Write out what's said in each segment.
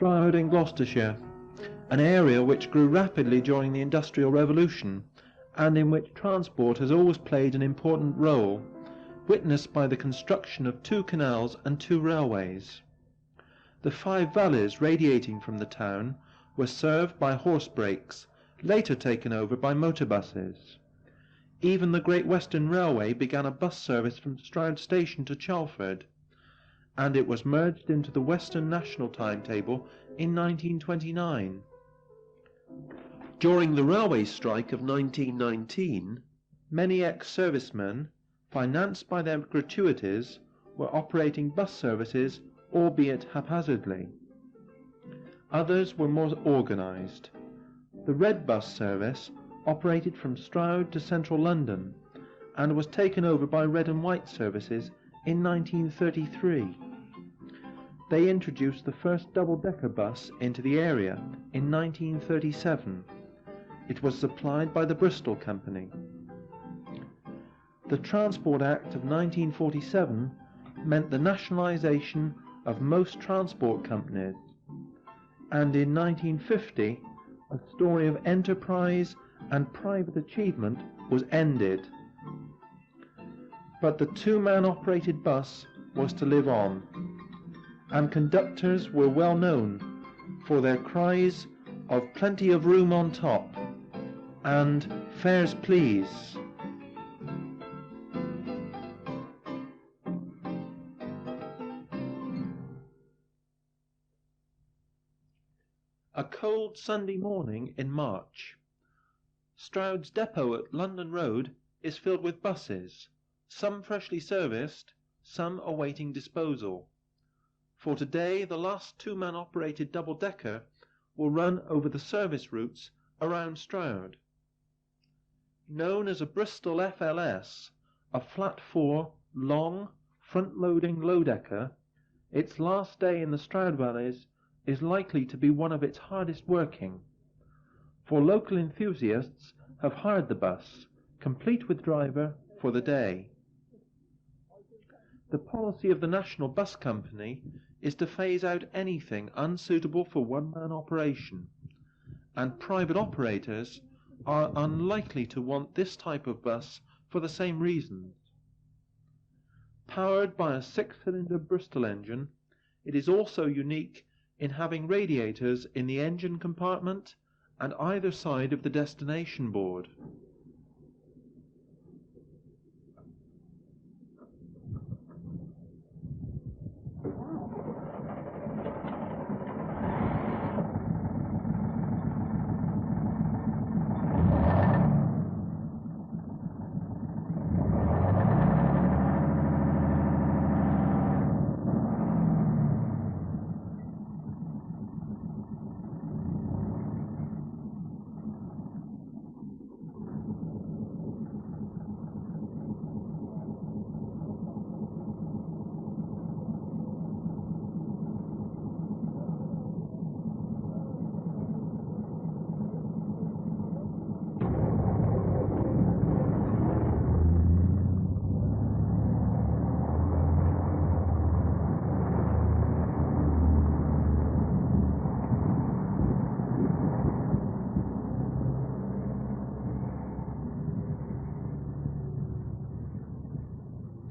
Stroud in Gloucestershire, an area which grew rapidly during the Industrial Revolution and in which transport has always played an important role, witnessed by the construction of 2 canals and 2 railways. The 5 valleys radiating from the town were served by horse brakes, later taken over by motor buses. Even the Great Western Railway began a bus service from Stroud Station to Chalford, and it was merged into the Western National timetable in 1929. During the railway strike of 1919, many ex-servicemen, financed by their gratuities, were operating bus services, albeit haphazardly. Others were more organised. The Red Bus service operated from Stroud to central London and was taken over by Red and White services in 1933. They introduced the first double-decker bus into the area in 1937. It was supplied by the Bristol Company. The Transport Act of 1947 meant the nationalisation of most transport companies, and in 1950 a story of enterprise and private achievement was ended. But the 2-man operated bus was to live on, and conductors were well known for their cries of "plenty of room on top" and "fares please." A cold Sunday morning in March. Stroud's depot at London Road is filled with buses, some freshly serviced, some awaiting disposal. For today the last 2-man operated double-decker will run over the service routes around Stroud. Known as a Bristol FLS, a flat 4, long, front-loading Lodekka, its last day in the Stroud valleys is likely to be one of its hardest working, for local enthusiasts have hired the bus, complete with driver, for the day. The policy of the National Bus Company is to phase out anything unsuitable for 1-man operation, and private operators are unlikely to want this type of bus for the same reasons. Powered by a 6-cylinder Bristol engine, it is also unique in having radiators in the engine compartment and either side of the destination board.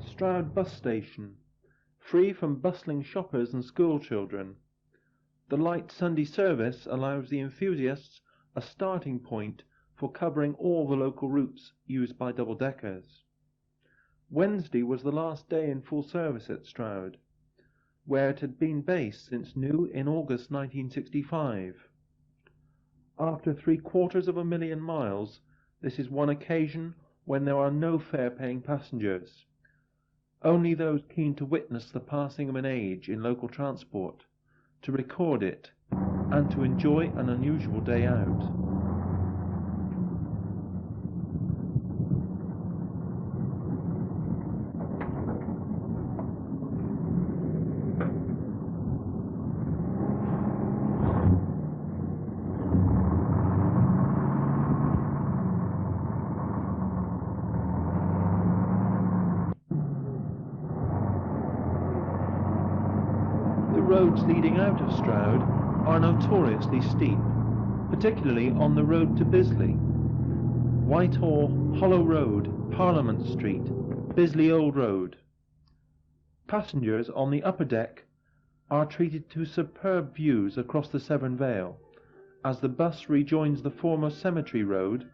Stroud bus station, free from bustling shoppers and school children. The light Sunday service allows the enthusiasts a starting point for covering all the local routes used by double-deckers. Wednesday was the last day in full service at Stroud, where it had been based since new in August 1965. After 750,000 miles, this is one occasion when there are no fare-paying passengers. Only those keen to witness the passing of an age in local transport, to record it, and to enjoy an unusual day out. Roads leading out of Stroud are notoriously steep, particularly on the road to Bisley. Whitehall, Hollow Road, Parliament Street, Bisley Old Road. Passengers on the upper deck are treated to superb views across the Severn Vale as the bus rejoins the former Cemetery Road,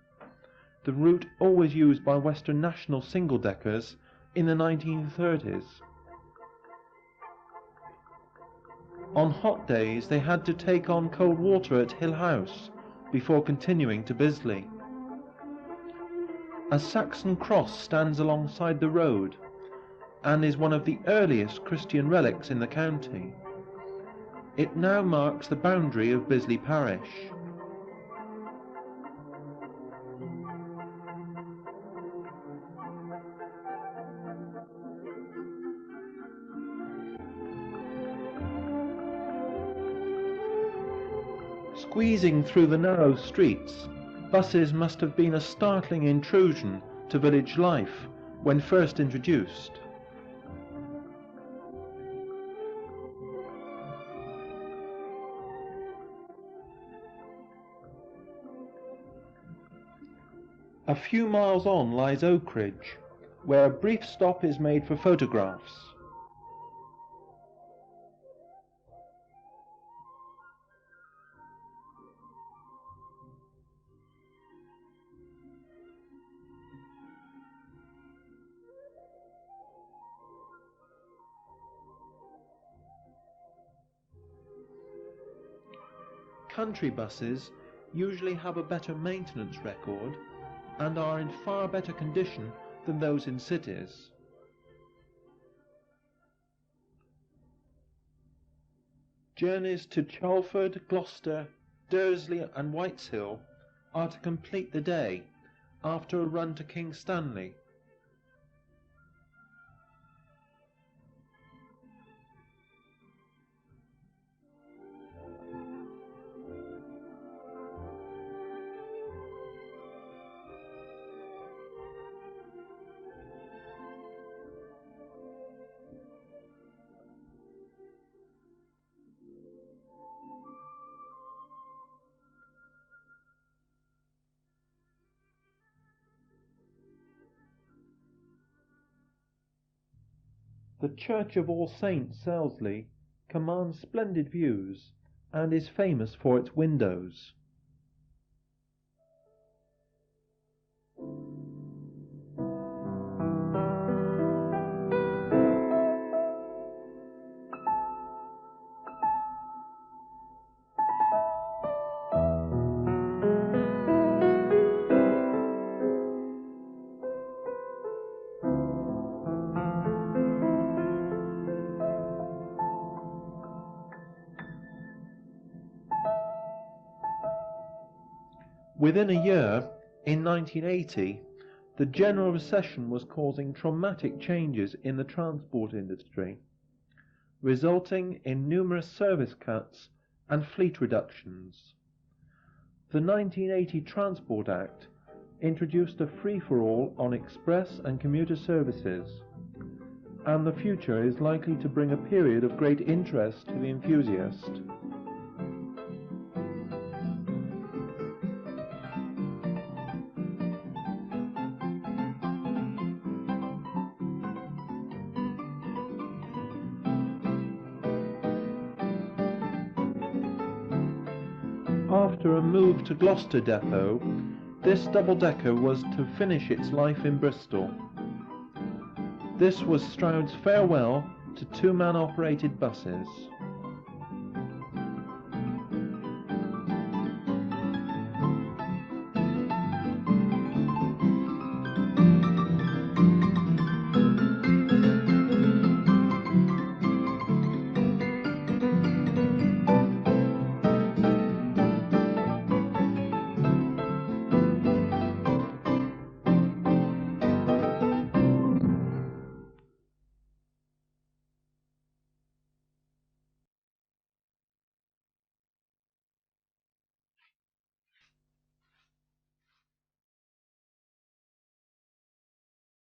the route always used by Western National single-deckers in the 1930s. On hot days they had to take on cold water at Hill House before continuing to Bisley. A Saxon cross stands alongside the road and is one of the earliest Christian relics in the county. It now marks the boundary of Bisley parish. Squeezing through the narrow streets, buses must have been a startling intrusion to village life when first introduced. A few miles on lies Oakridge, where a brief stop is made for photographs. Country buses usually have a better maintenance record and are in far better condition than those in cities. Journeys to Chalford, Gloucester, Dursley and Whiteshill are to complete the day after a run to King Stanley. The Church of All Saints, Selsley, commands splendid views and is famous for its windows. Within a year, in 1980, the general recession was causing traumatic changes in the transport industry, resulting in numerous service cuts and fleet reductions. The 1980 Transport Act introduced a free-for-all on express and commuter services, and the future is likely to bring a period of great interest to the enthusiast. After a move to Gloucester depot, this double-decker was to finish its life in Bristol. This was Stroud's farewell to two-man operated buses.